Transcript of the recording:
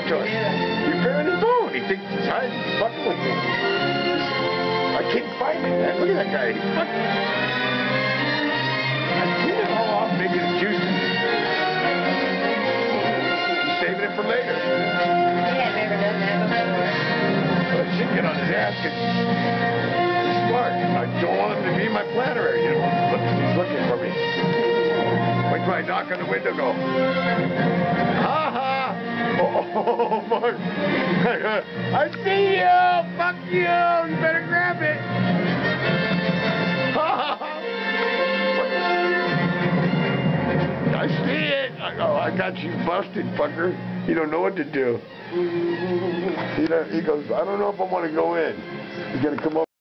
to it. Repairing his phone. He thinks he's hiding. He's fucking with me. I can't find it, man. Look at that guy. He's fucking... I've seen it all off making it juicy. He's saving it for later. He had never done that before. Well, I should get on his ass because he's smart. I don't want him to be my planner, you know. Look, he's looking for me. Wait till I knock on the window go. Ha ha! Oh, Mark. I see you! Fuck you! You better grab it! Ha ha! I see it! I got you busted, fucker. You don't know what to do. He goes, I don't know if I want to go in. He's going to come up.